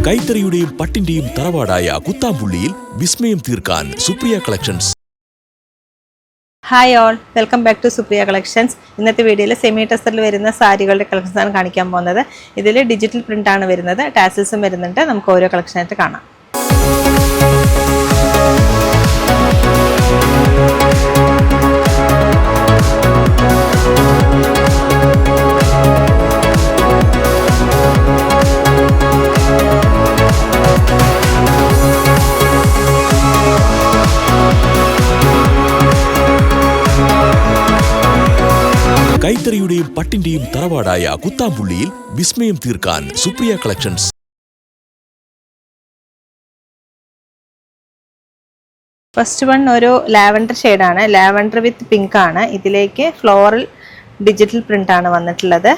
കൈത്തറിയുടെയും പട്ടിന്റെയും തറവാടായ കുത്താമ്പുള്ളിയിൽ വിസ്മയം തീർക്കാൻ Supriya collections. Hi all, welcome back to Supriya collections. ഇന്നത്തെ വീഡിയോയിൽ സെമി ടെസറിൽ വരുന്ന സാരികളുടെ കളക്ഷൻസ് ആണ് കാണിക്കാൻ പോകുന്നത്. ഇതിൽ ഡിജിറ്റൽ പ്രിന്റ് ആണ് വരുന്നത്, ടാസിൽസും വരുന്നുണ്ട്. നമുക്ക് ഓരോ കളക്ഷനായിട്ട് കാണാം. കൈത്തറിയുടെയും പട്ടിന്റെയും തറവാടായ കുത്താമ്പുള്ളിയിൽ വിസ്മയം തീർക്കാൻ സുപ്രിയ കളക്ഷൻസ്. ഫസ്റ്റ് വൺ ഒരു ലാവൻഡർ ഷെയ്ഡാണ്, ലാവൻഡർ വിത്ത് പിങ്ക് ആണ്. ഇതിലേക്ക് ഫ്ലോറൽ ഡിജിറ്റൽ പ്രിന്റ് ആണ് വന്നിട്ടുള്ളത്.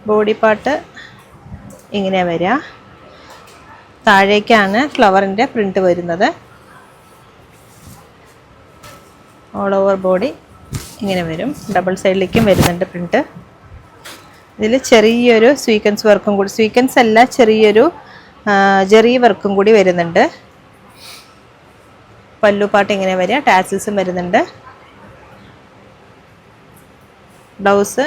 ബോഡി പാർട്ട് ഇങ്ങനെ വരിക, താഴേക്കാണ് ഫ്ലവറിൻ്റെ പ്രിന്റ് വരുന്നത്. ഓൾ ഓവർ ബോഡി ഇങ്ങനെ വരും, ഡബിൾ സൈഡിലേക്കും വരുന്നുണ്ട് പ്രിന്റ്. ഇതിൽ ചെറിയൊരു സ്വീക്വൻസ് വർക്കും കൂടി, സ്വീക്വൻസ് അല്ല, ചെറിയൊരു ജെറി വർക്കും കൂടി വരുന്നുണ്ട്. പല്ലു പാട്ട് ഇങ്ങനെ വരിക, ടാസിൽസും വരുന്നുണ്ട്. ബ്ലൗസ്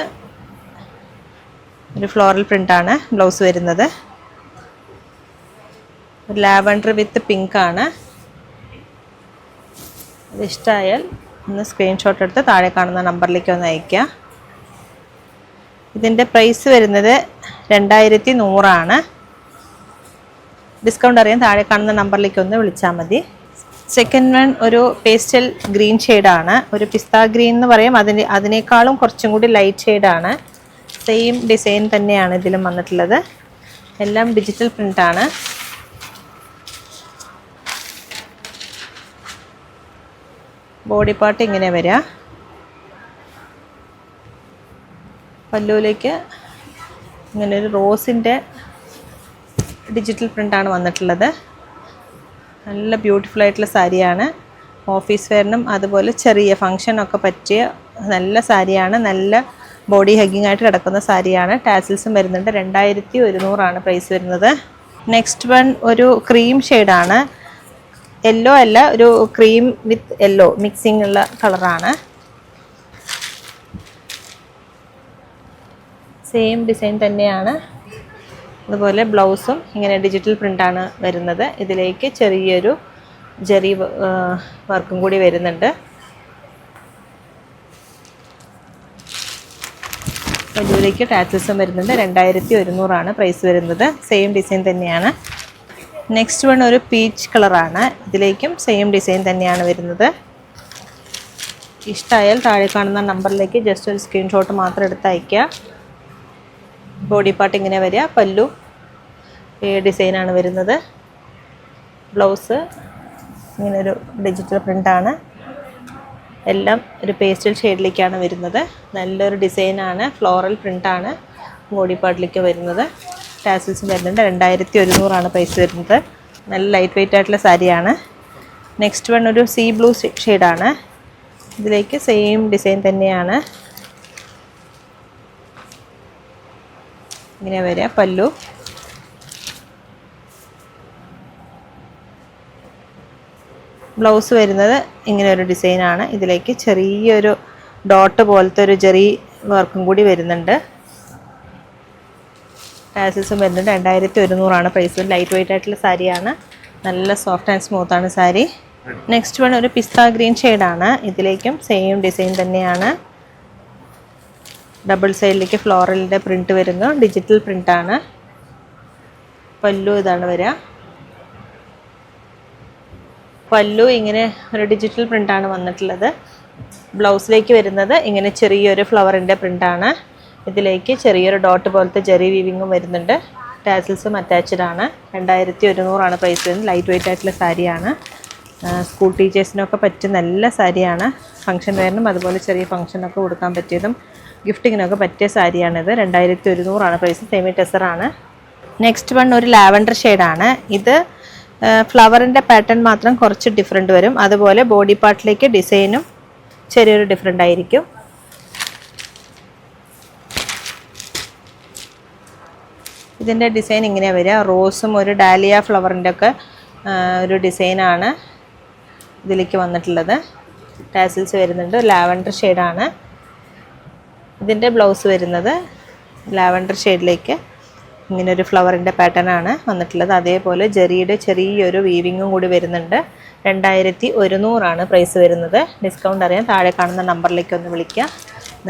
ഒരു ഫ്ലോറൽ പ്രിൻ്റാണ് ബ്ലൗസ് വരുന്നത്. ലാവൻഡർ വിത്ത് പിങ്ക് ആണ്. ഇത് ഇഷ്ടമായാൽ ഒന്ന് സ്ക്രീൻഷോട്ട് എടുത്ത് താഴെ കാണുന്ന നമ്പറിലേക്ക് ഒന്ന് അയയ്ക്കുക. ഇതിൻ്റെ പ്രൈസ് വരുന്നത് 2100 ആണ്. ഡിസ്കൗണ്ട് അറിയാൻ താഴെ കാണുന്ന നമ്പറിലേക്ക് ഒന്ന് വിളിച്ചാൽ മതി. സെക്കൻഡ് വൺ ഒരു പേസ്റ്റൽ ഗ്രീൻ ഷെയ്ഡാണ്, ഒരു പിസ്ത ഗ്രീൻ എന്ന് പറയും. അതിനേക്കാളും കുറച്ചും കൂടി ലൈറ്റ് ഷെയ്ഡാണ്. സെയിം ഡിസൈൻ തന്നെയാണ് ഇതിലും വന്നിട്ടുള്ളത്. എല്ലാം ഡിജിറ്റൽ പ്രിൻ്റാണ്. ബോഡി പാർട്ട് ഇങ്ങനെ വരിക, പല്ലുവിലേക്ക് ഇങ്ങനെ ഒരു റോസിൻ്റെ ഡിജിറ്റൽ പ്രിൻ്റാണ് വന്നിട്ടുള്ളത്. നല്ല ബ്യൂട്ടിഫുൾ ആയിട്ടുള്ള സാരിയാണ്. ഓഫീസ് വെയറിനും അതുപോലെ ചെറിയ ഫങ്ഷനൊക്കെ പറ്റിയ നല്ല സാരിയാണ്. നല്ല ബോഡി ഹഗ്ഗിങ് ആയിട്ട് കിടക്കുന്ന സാരിയാണ്. ടാസിൽസും വരുന്നുണ്ട്. 2100 ആണ് പ്രൈസ് വരുന്നത്. നെക്സ്റ്റ് വൺ ഒരു ക്രീം ഷെയ്ഡാണ്, യെല്ലോ അല്ല, ഒരു ക്രീം വിത്ത് യെല്ലോ മിക്സിംഗ് ഉള്ള കളറാണ്. സെയിം ഡിസൈൻ തന്നെയാണ്. അതുപോലെ ബ്ലൗസും ഇങ്ങനെ ഡിജിറ്റൽ പ്രിൻ്റാണ് വരുന്നത്. ഇതിലേക്ക് ചെറിയൊരു ജെറി വർക്കും കൂടി വരുന്നുണ്ട്. പല്ലുവിലേക്ക് ടാച്ചിൽസും വരുന്നുണ്ട്. 2100 ആണ് പ്രൈസ് വരുന്നത്. സെയിം ഡിസൈൻ തന്നെയാണ്. നെക്സ്റ്റ് വൺ ഒരു പീച്ച് കളറാണ്. ഇതിലേക്കും സെയിം ഡിസൈൻ തന്നെയാണ് വരുന്നത്. ഇഷ്ടമായാൽ താഴെ കാണുന്ന നമ്പറിലേക്ക് ജസ്റ്റ് ഒരു സ്ക്രീൻഷോട്ട് മാത്രം എടുത്ത് അയയ്ക്കുക. ബോഡി പാർട്ട് ഇങ്ങനെ വരിക, പല്ലു ഈ ഡിസൈനാണ് വരുന്നത്. ബ്ലൗസ് ഇങ്ങനൊരു ഡിജിറ്റൽ പ്രിൻ്റാണ്. എല്ലാം ഒരു പേസ്റ്റൽ ഷെയ്ഡിലേക്കാണ് വരുന്നത്. നല്ലൊരു ഡിസൈനാണ്, ഫ്ലോറൽ പ്രിൻ്റാണ് ബോഡി പാർട്ടിലേക്ക് വരുന്നത്. ടാസിൽസും വരുന്നുണ്ട്. 2100 ആണ് പ്രൈസ് വരുന്നത്. നല്ല ലൈറ്റ് വെയിറ്റ് ആയിട്ടുള്ള സാരിയാണ്. നെക്സ്റ്റ് വൺ ഒരു സീ ബ്ലൂ ഷെയ്ഡാണ്. ഇതിലേക്ക് സെയിം ഡിസൈൻ തന്നെയാണ് ഇങ്ങനെ വരിക. പല്ലു ബ്ലൗസ് വരുന്നത് ഇങ്ങനെ ഒരു ഡിസൈനാണ്. ഇതിലേക്ക് ചെറിയൊരു ഡോട്ട് പോലത്തെ ഒരു ജെറി വർക്കും കൂടി വരുന്നുണ്ട്. ടാസിൽസും വരുന്നുണ്ട്. 2100 ആണ് പ്രൈസ്. ലൈറ്റ് വെയിറ്റ് ആയിട്ടുള്ള സാരിയാണ്. നല്ല സോഫ്റ്റ് ആൻഡ് സ്മൂത്ത് ആണ് സാരി. നെക്സ്റ്റ് വൺ ഒരു പിസ്ത ഗ്രീൻ ഷെയ്ഡാണ്. ഇതിലേക്കും സെയിം ഡിസൈൻ തന്നെയാണ്. ഡബിൾ സൈഡിലേക്ക് ഫ്ലോറലിൻ്റെ പ്രിൻറ്റ് വരുന്നു. ഡിജിറ്റൽ പ്രിൻ്റാണ്. പല്ലു ഇതാണ് വരിക. പല്ലു ഇങ്ങനെ ഒരു ഡിജിറ്റൽ പ്രിൻ്റാണ് വന്നിട്ടുള്ളത്. ബ്ലൗസിലേക്ക് വരുന്നത് ഇങ്ങനെ ചെറിയൊരു ഫ്ലവറിൻ്റെ പ്രിൻ്റാണ്. ഇതിലേക്ക് ചെറിയൊരു ഡോട്ട് പോലത്തെ ജെറി വീവിങ്ങും വരുന്നുണ്ട്. ടാസിൽസും അറ്റാച്ച്ഡ് ആണ്. 2100 ആണ് പ്രൈസ് വരുന്നത്. ലൈറ്റ് വെയിറ്റ് ആയിട്ടുള്ള സാരിയാണ്. സ്കൂൾ ടീച്ചേഴ്സിനൊക്കെ പറ്റിയ നല്ല സാരിയാണ്. ഫംഗ്ഷൻ വെയറിനും അതുപോലെ ചെറിയ ഫംഗ്ഷനൊക്കെ കൊടുക്കാൻ പറ്റിയതും ഗിഫ്റ്റിങ്ങിനൊക്കെ പറ്റിയ സാരിയാണിത്. 2100 ആണ് പ്രൈസ്. സെമി ടെസറാണ്. നെക്സ്റ്റ് വൺ ഒരു ലാവൻഡർ ഷെയ്ഡാണ്. ഇത് ഫ്ലവറിൻ്റെ പാറ്റേൺ മാത്രം കുറച്ച് ഡിഫറെൻറ്റ് വരും. അതുപോലെ ബോഡി പാർട്ടിലേക്ക് ഡിസൈനും ചെറിയൊരു ഡിഫറെൻ്റ് ആയിരിക്കും. ഇതിൻ്റെ ഡിസൈൻ ഇങ്ങനെ വരിക. റോസും ഒരു ഡാലിയ ഫ്ലവറിൻ്റെ ഒക്കെ ഒരു ഡിസൈനാണ് ഇതിലേക്ക് വന്നിട്ടുള്ളത്. ടാസിൽസ് വരുന്നുണ്ട്. ലാവൻഡർ ഷെയ്ഡാണ് ഇതിൻ്റെ ബ്ലൗസ് വരുന്നത്. ലാവൻഡർ ഷെയ്ഡിലേക്ക് ഇങ്ങനെ ഒരു ഫ്ലവറിൻ്റെ പാറ്റേൺ ആണ് വന്നിട്ടുള്ളത്. അതേപോലെ ജെറിയുടെ ചെറിയൊരു വീവിങ്ങും കൂടി വരുന്നുണ്ട്. 2100 പ്രൈസ് വരുന്നത്. ഡിസ്കൗണ്ട് അറിയാൻ താഴെ കാണുന്ന നമ്പറിലേക്ക് ഒന്ന് വിളിക്കുക.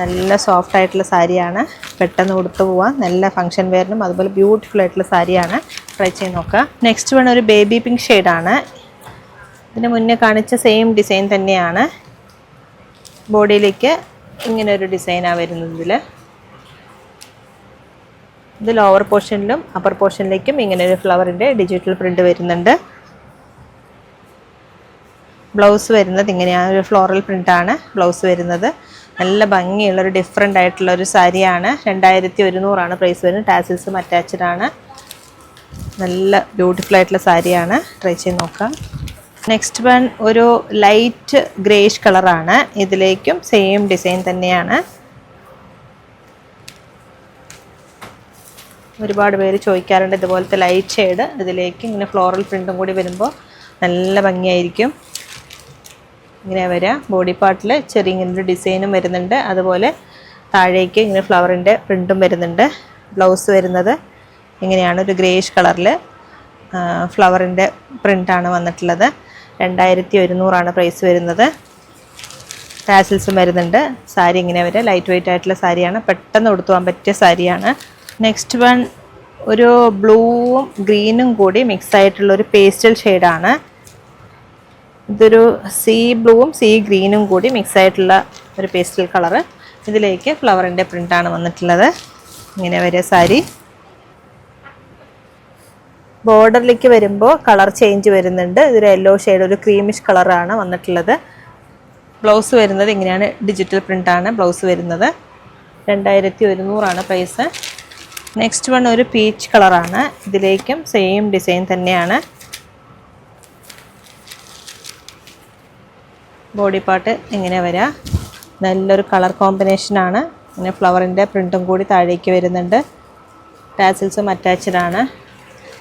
നല്ല സോഫ്റ്റ് ആയിട്ടുള്ള സാരിയാണ്, പെട്ടെന്ന് ഉടുത്തു പോവാം. നല്ല ഫംഗ്ഷൻ വെയറിനും അതുപോലെ ബ്യൂട്ടിഫുൾ ആയിട്ടുള്ള സാരിയാണ്. ട്രൈ ചെയ്ത് നോക്കുക. നെക്സ്റ്റ് വൺ ഒരു ബേബി പിങ്ക് ഷെയ്ഡാണ്. ഇതിന് മുന്നേ കാണിച്ച സെയിം ഡിസൈൻ തന്നെയാണ്. ബോഡിയിലേക്ക് ഇങ്ങനെ ഒരു ഡിസൈനാണ് വരുന്നത്. ഇത് ലോവർ പോർഷനിലും അപ്പർ പോർഷനിലേക്കും ഇങ്ങനെ ഒരു ഫ്ലവറിൻ്റെ ഡിജിറ്റൽ പ്രിൻ്റ് വരുന്നുണ്ട്. ബ്ലൗസ് വരുന്നത് ഇങ്ങനെയാണ്, ഒരു ഫ്ലോറൽ പ്രിൻ്റാണ് ബ്ലൗസ് വരുന്നത്. നല്ല ഭംഗിയുള്ളൊരു ഡിഫറെൻ്റ് ആയിട്ടുള്ളൊരു സാരിയാണ്. 2100 പ്രൈസ് വരുന്നത്. ടാസിൽസും അറ്റാച്ച്ഡ് ആണ്. നല്ല ബ്യൂട്ടിഫുൾ ആയിട്ടുള്ള സാരിയാണ്. ട്രൈ ചെയ്ത് നോക്കാം. നെക്സ്റ്റ് വൺ ഒരു ലൈറ്റ് ഗ്രേഷ് കളറാണ്. ഇതിലേക്കും സെയിം ഡിസൈൻ തന്നെയാണ്. ഒരുപാട് പേര് ചോദിക്കാറുണ്ട് ഇതുപോലത്തെ ലൈറ്റ് ഷെയ്ഡ്. ഇതിലേക്ക് ഇങ്ങനെ ഫ്ലോറൽ പ്രിൻറ്റും കൂടി വരുമ്പോൾ നല്ല ഭംഗിയായിരിക്കും. ഇങ്ങനെ വരിക. ബോഡി പാർട്ടിൽ ചെറിയ ഇങ്ങനൊരു ഡിസൈനും വരുന്നുണ്ട്. അതുപോലെ താഴേക്ക് ഇങ്ങനെ ഫ്ലവറിൻ്റെ പ്രിൻറ്റും വരുന്നുണ്ട്. ബ്ലൗസ് വരുന്നത് ഇങ്ങനെയാണ്, ഒരു ഗ്രേഷ് കളറിൽ ഫ്ലവറിൻ്റെ പ്രിൻ്റാണ് വന്നിട്ടുള്ളത്. 2100 പ്രൈസ് വരുന്നത്. ടാസിൽസും വരുന്നുണ്ട്. സാരി ഇങ്ങനെ വരിക. ലൈറ്റ് വെയ്റ്റ് ആയിട്ടുള്ള സാരിയാണ്, പെട്ടെന്ന് ഉടുത്തു പോകാൻ പറ്റിയ സാരിയാണ്. നെക്സ്റ്റ് വൺ ഒരു ബ്ലൂവും ഗ്രീനും കൂടി മിക്സ് ആയിട്ടുള്ളൊരു പേസ്റ്റൽ ഷെയ്ഡാണ്. ഇതൊരു സീ ബ്ലൂവും സീ ഗ്രീനും കൂടി മിക്സ് ആയിട്ടുള്ള ഒരു പേസ്റ്റൽ കളറ്. ഇതിലേക്ക് ഫ്ലവറിൻ്റെ പ്രിൻ്റാണ് വന്നിട്ടുള്ളത്. ഇങ്ങനെ വരിക സാരി. ബോർഡറിലേക്ക് വരുമ്പോൾ കളർ ചേഞ്ച് വരുന്നുണ്ട്. ഇതൊരു യെല്ലോ ഷെയ്ഡ്, ഒരു ക്രീമിഷ് കളറാണ് വന്നിട്ടുള്ളത്. ബ്ലൗസ് വരുന്നത് ഇങ്ങനെയാണ്, ഡിജിറ്റൽ പ്രിൻ്റാണ് ബ്ലൗസ് വരുന്നത്. 2100 പ്രൈസ്. നെക്സ്റ്റ് വൺ ഒരു പീച്ച് കളറാണ്. ഇതിലേക്കും സെയിം ഡിസൈൻ തന്നെയാണ്. ബോഡി പാർട്ട് ഇങ്ങനെ വരിക. നല്ലൊരു കളർ കോമ്പിനേഷനാണ്. ഇങ്ങനെ ഫ്ലവറിൻ്റെ പ്രിൻറ്റും കൂടി താഴേക്ക് വരുന്നുണ്ട്. ടാസിൽസും അറ്റാച്ച്ഡ് ആണ്.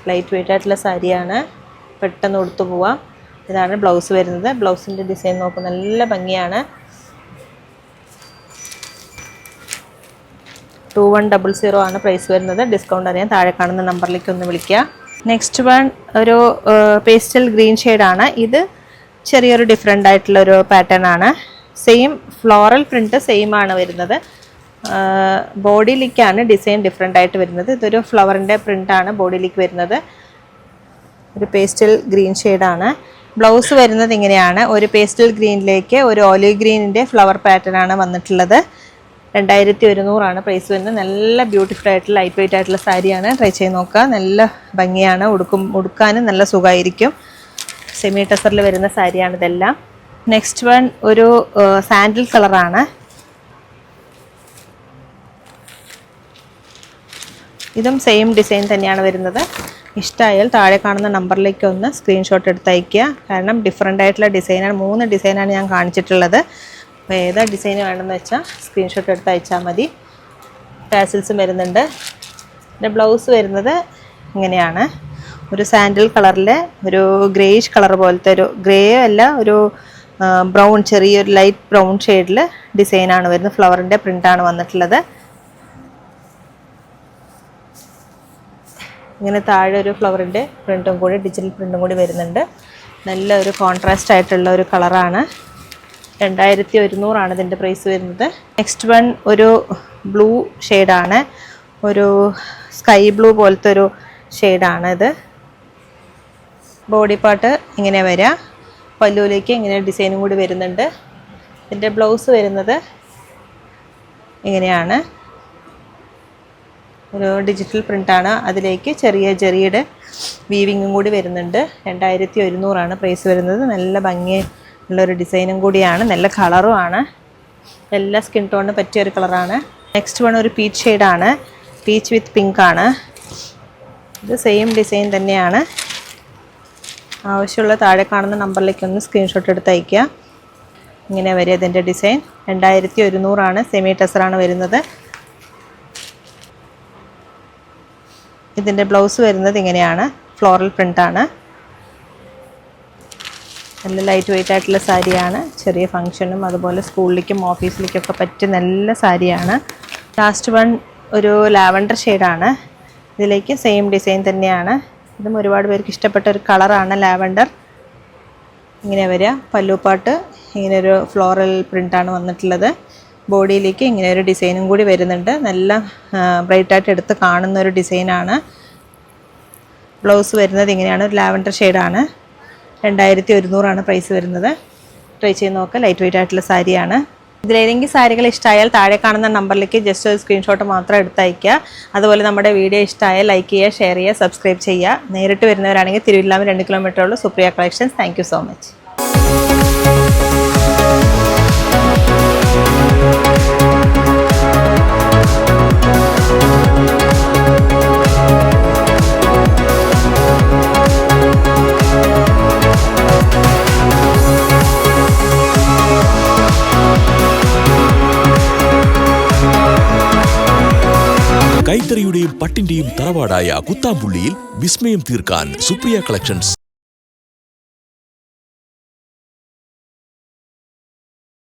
ലൈറ്റ് വെയ്റ്റ് ആയിട്ടുള്ള സാരിയാണ്, പെട്ടെന്ന് ഉടുത്തു പോവാം. ഇതാണ് ബ്ലൗസ് വരുന്നത്. ബ്ലൗസിൻ്റെ ഡിസൈൻ നോക്കും, നല്ല ഭംഗിയാണ്. 2100 പ്രൈസ് വരുന്നത്. ഡിസ്കൗണ്ട് അറിയാൻ താഴെ കാണുന്ന നമ്പറിലേക്ക് ഒന്ന് വിളിക്കുക. നെക്സ്റ്റ് വൺ ഒരു പേസ്റ്റൽ ഗ്രീൻ ഷെയ്ഡാണ്. ഇത് ചെറിയൊരു ഡിഫറെൻ്റ് ആയിട്ടുള്ളൊരു പാറ്റേൺ ആണ്. സെയിം ഫ്ലോറൽ പ്രിൻറ്റ് സെയിം ആണ് വരുന്നത്. ബോഡിയിലേക്കാണ് ഡിസൈൻ ഡിഫറെൻ്റ് ആയിട്ട് വരുന്നത്. ഇതൊരു ഫ്ലവറിൻ്റെ പ്രിൻ്റാണ് ബോഡിയിലേക്ക് വരുന്നത്. ഒരു പേസ്റ്റൽ ഗ്രീൻ ഷെയ്ഡാണ്. ബ്ലൗസ് വരുന്നത് ഇങ്ങനെയാണ്, ഒരു പേസ്റ്റൽ ഗ്രീനിലേക്ക് ഒരു ഓലിവ് ഗ്രീനിൻ്റെ ഫ്ലവർ പാറ്റേൺ ആണ് വന്നിട്ടുള്ളത്. 2100 പ്രൈസ് വരുന്നത്. നല്ല ബ്യൂട്ടിഫുൾ ആയിട്ടുള്ള ലൈറ്റ് വെയ്റ്റ് ആയിട്ടുള്ള സാരിയാണ്. ട്രൈ ചെയ്ത് നോക്കുക. നല്ല ഭംഗിയാണ്, ഉടുക്കാനും നല്ല സുഖമായിരിക്കും. സെമി ടസറിൽ വരുന്ന സാരിയാണ് ഇതെല്ലാം. നെക്സ്റ്റ് വൺ ഒരു സാൻഡിൽ കളറാണ്. ഇതും സെയിം ഡിസൈൻ തന്നെയാണ് വരുന്നത്. ഇഷ്ടമായാൽ താഴെ കാണുന്ന നമ്പറിലേക്ക് ഒന്ന് സ്ക്രീൻഷോട്ട് എടുത്ത് അയയ്ക്കുക. കാരണം ഡിഫറെൻ്റ് ആയിട്ടുള്ള ഡിസൈനാണ്. 3 ഡിസൈനാണ് ഞാൻ കാണിച്ചിട്ടുള്ളത്. അപ്പോൾ ഏതാ ഡിസൈൻ വേണമെന്ന് വെച്ചാൽ സ്ക്രീൻഷോട്ട് എടുത്ത് അയച്ചാൽ മതി. ടാസിൽസും വരുന്നുണ്ട്. പിന്നെ ബ്ലൗസ് വരുന്നത് ഇങ്ങനെയാണ്, ഒരു സാൻഡിൽ കളറിൽ ഒരു ഗ്രേഷ് കളർ പോലത്തെ, ഒരു ഗ്രേ അല്ല, ഒരു ബ്രൗൺ, ചെറിയൊരു ലൈറ്റ് ബ്രൗൺ ഷെയ്ഡിൽ ഡിസൈനാണ് വരുന്നത്. ഫ്ലവറിൻ്റെ പ്രിൻ്റാണ് വന്നിട്ടുള്ളത്. ഇങ്ങനെ താഴെ ഒരു ഫ്ലവറിൻ്റെ പ്രിൻറ്റും കൂടി ഡിജിറ്റൽ പ്രിൻറ്റും കൂടി വരുന്നുണ്ട്. നല്ലൊരു കോൺട്രാസ്റ്റ് ആയിട്ടുള്ള ഒരു കളറാണ്. 2100 ഇതിൻ്റെ പ്രൈസ് വരുന്നത്. നെക്സ്റ്റ് വൺ ഒരു ബ്ലൂ ഷെയ്ഡാണ്, ഒരു സ്കൈ ബ്ലൂ പോലത്തെ ഒരു ഷെയ്ഡാണ് ഇത്. ബോഡി പാർട്ട് ഇങ്ങനെ വരിക. പല്ലുവിലേക്ക് ഇങ്ങനെ ഡിസൈനും കൂടി വരുന്നുണ്ട്. ഇതിൻ്റെ ബ്ലൗസ് വരുന്നത് ഇങ്ങനെയാണ്, ഒരു ഡിജിറ്റൽ പ്രിൻ്റാണ്. അതിലേക്ക് ചെറിയ ചെറിയുടെ വീവിങ്ങും കൂടി വരുന്നുണ്ട്. 2100 പ്രൈസ് വരുന്നത്. നല്ല ഭംഗിയുള്ളൊരു ഡിസൈനും കൂടിയാണ്, നല്ല കളറുമാണ്. എല്ലാ സ്കിൻ ടോണിന് പറ്റിയൊരു കളറാണ്. നെക്സ്റ്റ് വൺ ഒരു പീച്ച് ഷെയ്ഡാണ്, പീച്ച് വിത്ത് പിങ്ക് ആണ്. ഇത് സെയിം ഡിസൈൻ തന്നെയാണ്. ആവശ്യമുള്ള താഴെ കാണുന്ന നമ്പറിലേക്ക് ഒന്ന് സ്ക്രീൻഷോട്ട് എടുത്ത് അയയ്ക്കുക. ഇങ്ങനെ വരിക ഇതിൻ്റെ ഡിസൈൻ. 2100 സെമി ടസറാണ് വരുന്നത്. ഇതിൻ്റെ ബ്ലൗസ് വരുന്നത് ഇങ്ങനെയാണ്, ഫ്ലോറൽ പ്രിൻ്റാണ്. നല്ല ലൈറ്റ് വെയിറ്റ് ആയിട്ടുള്ള സാരിയാണ്. ചെറിയ ഫംഗ്ഷനും അതുപോലെ സ്കൂളിലേക്കും ഓഫീസിലേക്കൊക്കെ പറ്റിയ നല്ല സാരിയാണ്. ലാസ്റ്റ് വൺ ഒരു ലാവൻഡർ ഷെയ്ഡാണ്. ഇതിലേക്ക് സെയിം ഡിസൈൻ തന്നെയാണ്. ഇതും ഒരുപാട് പേർക്ക് ഇഷ്ടപ്പെട്ട ഒരു കളറാണ് ലാവൻഡർ. ഇങ്ങനെ വരിക, പല്ലുപാട്ട് ഇങ്ങനെ ഒരു ഫ്ലോറൽ പ്രിൻ്റാണ് വന്നിട്ടുള്ളത്. ബോഡിയിലേക്ക് ഇങ്ങനെ ഒരു ഡിസൈനും കൂടി വരുന്നുണ്ട്. നല്ല ബ്രൈറ്റായിട്ട് എടുത്ത് കാണുന്ന ഒരു ഡിസൈനാണ്. ബ്ലൗസ് വരുന്നത് ഇങ്ങനെയാണ്, ഒരു ലാവൻഡർ ഷെയ്ഡാണ്. 2100 പ്രൈസ് വരുന്നത്. ട്രൈ ചെയ്ത് നോക്കുക. ലൈറ്റ് വെയിറ്റ് ആയിട്ടുള്ള സാരിയാണ്. ഇതിലേതെങ്കിലും സാരികൾ ഇഷ്ടമായാൽ താഴെ കാണുന്ന നമ്പറിലേക്ക് ജസ്റ്റ് ഒരു സ്ക്രീൻഷോട്ട് മാത്രം എടുത്തയയ്ക്കുക. അതുപോലെ നമ്മുടെ വീഡിയോ ഇഷ്ടമായാൽ ലൈക്ക് ചെയ്യുക, ഷെയർ ചെയ്യുക, സബ്സ്ക്രൈബ് ചെയ്യുക. നേരിട്ട് വരുന്നവരാണെങ്കിൽ തിരുവല്ലാമ 2 കിലോമീറ്റർ ഉള്ളൂ Supriya collections. Thank you so much. കൈത്തറിയുടെയും പട്ടിന്റെയും തറവാടായ കുത്താമ്പുള്ളിയിൽ വിസ്മയം തീർക്കാൻ സുപ്രിയ കളക്ഷൻസ്.